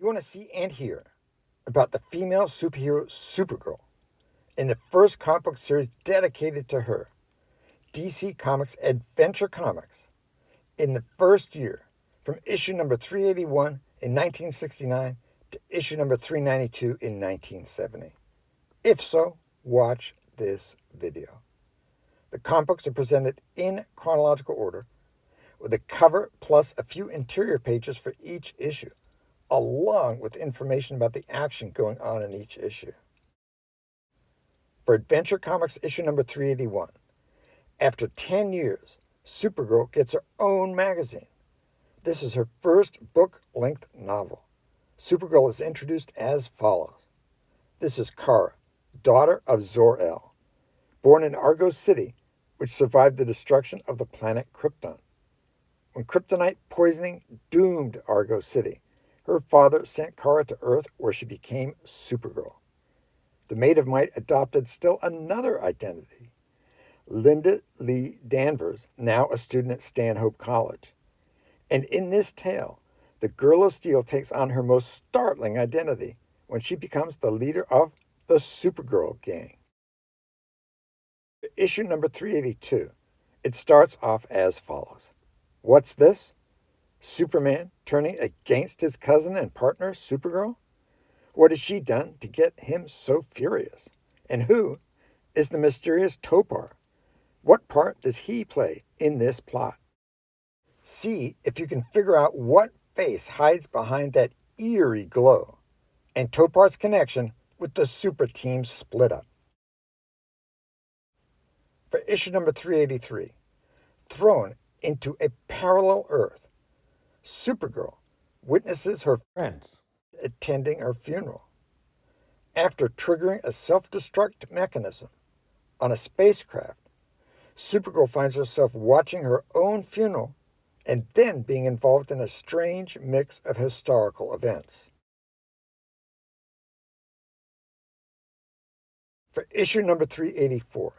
You want to see and hear about the female superhero Supergirl in the first comic book series dedicated to her, DC Comics Adventure Comics, in the first year, from issue number 381 in 1969 to issue number 392 in 1970. If so, watch this video. The comic books are presented in chronological order, with a cover plus a few interior pages for each issue, along with information about the action going on in each issue. For Adventure Comics issue number 381, after 10 years, Supergirl gets her own magazine. This is her first book-length novel. Supergirl is introduced as follows. This is Kara, daughter of Zor-El, born in Argo City, which survived the destruction of the planet Krypton. When Kryptonite poisoning doomed Argo City, her father sent Kara to Earth, where she became Supergirl. The Maid of Might adopted still another identity, Linda Lee Danvers, now a student at Stanhope College. And in this tale, the Girl of Steel takes on her most startling identity when she becomes the leader of the Supergirl gang. Issue number 382, it starts off as follows. What's this? Superman turning against his cousin and partner, Supergirl? What has she done to get him so furious? And who is the mysterious Topar? What part does he play in this plot? See if you can figure out what face hides behind that eerie glow and Topar's connection with the super team's split up. For issue number 383, thrown into a parallel Earth, Supergirl witnesses her friends attending her funeral. After triggering a self-destruct mechanism on a spacecraft, Supergirl finds herself watching her own funeral and then being involved in a strange mix of historical events. For issue number 384,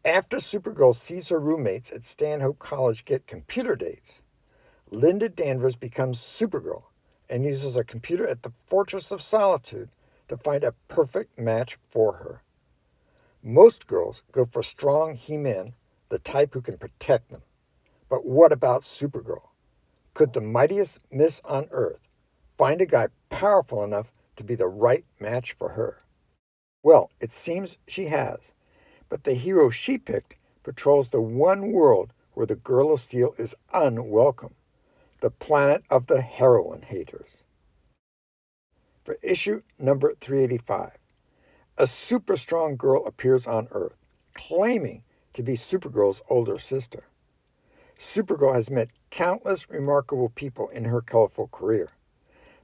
after Supergirl sees her roommates at Stanhope College get computer dates, Linda Danvers becomes Supergirl and uses a computer at the Fortress of Solitude to find a perfect match for her. Most girls go for strong he-men, the type who can protect them. But what about Supergirl? Could the mightiest miss on Earth find a guy powerful enough to be the right match for her? Well, it seems she has. But the hero she picked patrols the one world where the Girl of Steel is unwelcome, the planet of the heroine haters. For issue number 385, a super strong girl appears on Earth, claiming to be Supergirl's older sister. Supergirl has met countless remarkable people in her colorful career,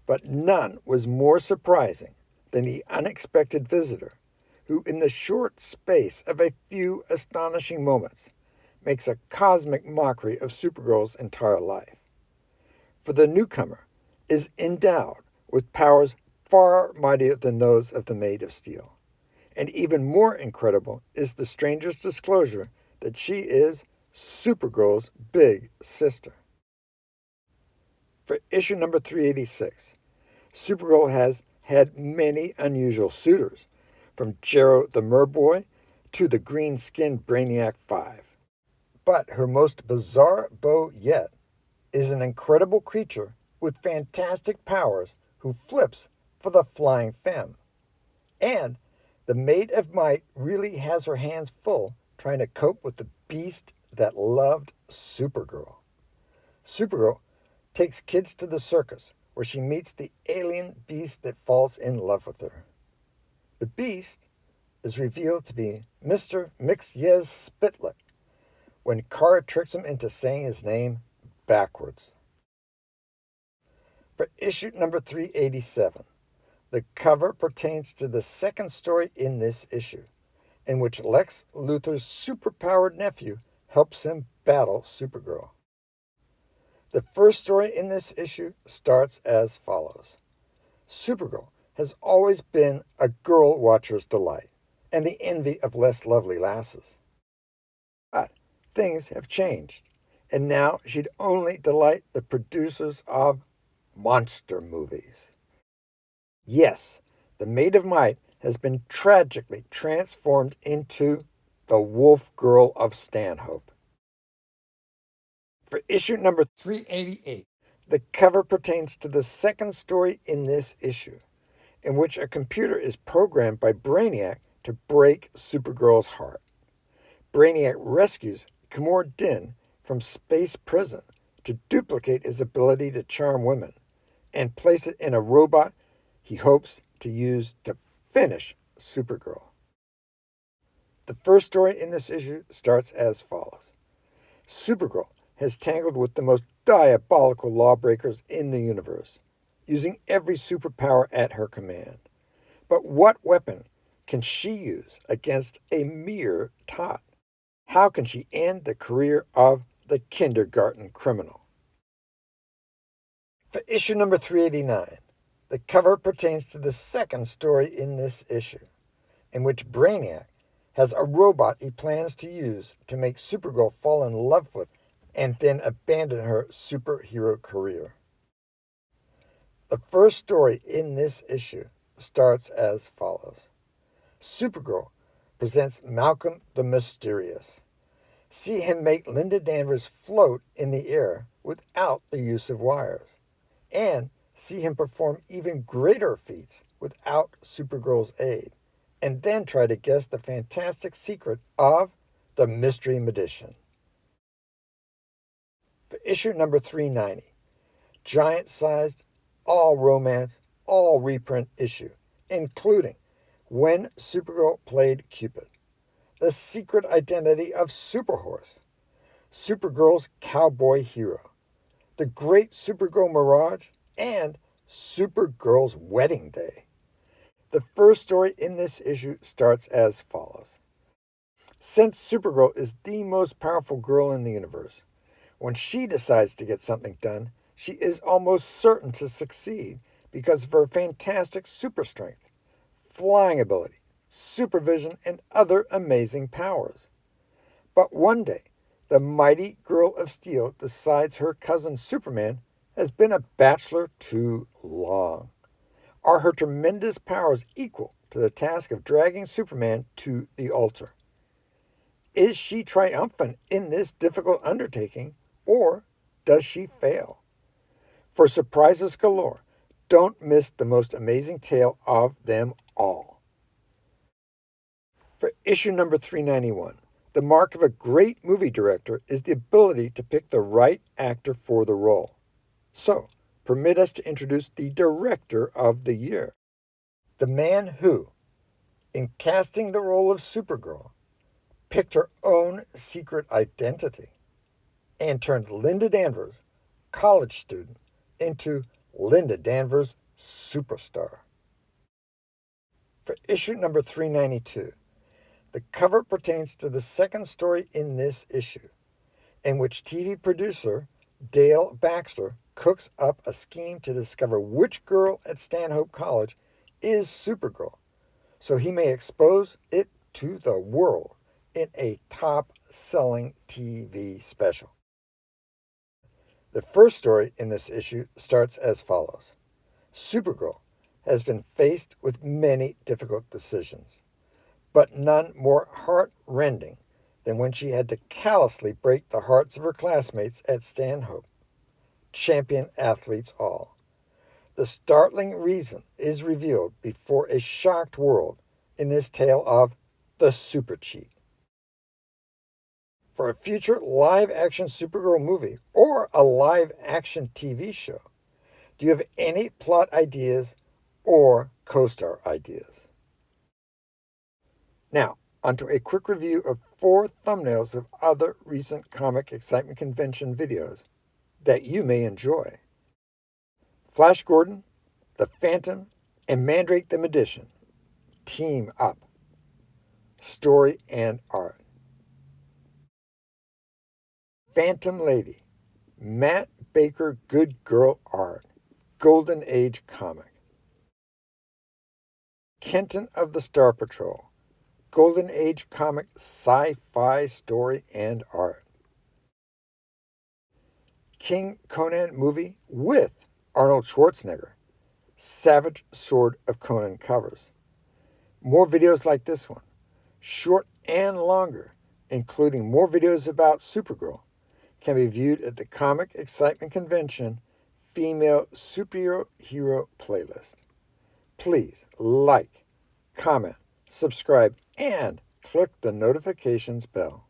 but none was more surprising than the unexpected visitor, who in the short space of a few astonishing moments makes a cosmic mockery of Supergirl's entire life. For the newcomer is endowed with powers far mightier than those of the Maid of Steel. And even more incredible is the stranger's disclosure that she is Supergirl's big sister. For issue number 386, Supergirl has had many unusual suitors, from Jero the Merboy to the green-skinned Brainiac 5. But her most bizarre beau yet is an incredible creature with fantastic powers who flips for the Flying Femme. And the Maid of Might really has her hands full trying to cope with the beast that loved Supergirl. Supergirl takes kids to the circus, where she meets the alien beast that falls in love with her. The beast is revealed to be Mr. Mixyez Spitlick when Kara tricks him into saying his name backwards. For issue number 387, the cover pertains to the second story in this issue, in which Lex Luthor's superpowered nephew helps him battle Supergirl. The first story in this issue starts as follows. Supergirl has always been a girl watcher's delight and the envy of less lovely lasses. But things have changed, and now she'd only delight the producers of monster movies. Yes, the Maid of Might has been tragically transformed into the Wolf Girl of Stanhope. For issue number 388, the cover pertains to the second story in this issue, in which a computer is programmed by Brainiac to break Supergirl's heart. Brainiac rescues Kimor Din from space prison to duplicate his ability to charm women and place it in a robot he hopes to use to finish Supergirl. The first story in this issue starts as follows. Supergirl has tangled with the most diabolical lawbreakers in the universe, using every superpower at her command. But what weapon can she use against a mere tot? How can she end the career of the kindergarten criminal? For issue number 389, the cover pertains to the second story in this issue, in which Brainiac has a robot he plans to use to make Supergirl fall in love with and then abandon her superhero career. The first story in this issue starts as follows. Supergirl presents Malcolm the Mysterious. See him make Linda Danvers float in the air without the use of wires, and see him perform even greater feats without Supergirl's aid, and then try to guess the fantastic secret of the Mystery Magician. For issue number 390, giant-sized, all-romance, all-reprint issue, including When Supergirl Played Cupid, The Secret Identity of Superhorse, Supergirl's Cowboy Hero, The Great Supergirl Mirage, and Supergirl's Wedding Day. The first story in this issue starts as follows. Since Supergirl is the most powerful girl in the universe, when she decides to get something done, she is almost certain to succeed because of her fantastic super strength, flying ability, supervision, and other amazing powers. But one day, the mighty Girl of Steel decides her cousin Superman has been a bachelor too long. Are her tremendous powers equal to the task of dragging Superman to the altar? Is she triumphant in this difficult undertaking, or does she fail? For surprises galore, don't miss the most amazing tale of them all. For issue number 391, the mark of a great movie director is the ability to pick the right actor for the role. So, permit us to introduce the director of the year. The man who, in casting the role of Supergirl, picked her own secret identity and turned Linda Danvers, college student, into Linda Danvers Superstar. For issue number 392, the cover pertains to the second story in this issue, in which TV producer Dale Baxter cooks up a scheme to discover which girl at Stanhope College is Supergirl, so he may expose it to the world in a top-selling TV special. The first story in this issue starts as follows. Supergirl has been faced with many difficult decisions, but none more heart-rending than when she had to callously break the hearts of her classmates at Stanhope, champion athletes all. The startling reason is revealed before a shocked world in this tale of the Super Cheat. For a future live-action Supergirl movie or a live-action TV show, do you have any plot ideas or co-star ideas? Now, onto a quick review of 4 thumbnails of other recent Comic Excitement Convention videos that you may enjoy. Flash Gordon, the Phantom, and Mandrake the Magician team up. Story and art. Phantom Lady, Matt Baker Good Girl art, Golden Age comic. Kenton of the Star Patrol, Golden Age comic sci-fi story and art. King Conan movie with Arnold Schwarzenegger, Savage Sword of Conan covers. More videos like this one, short and longer, including more videos about Supergirl, can be viewed at the Comic Excitement Convention Female Superhero Playlist. Please like, comment, subscribe, and click the notifications bell.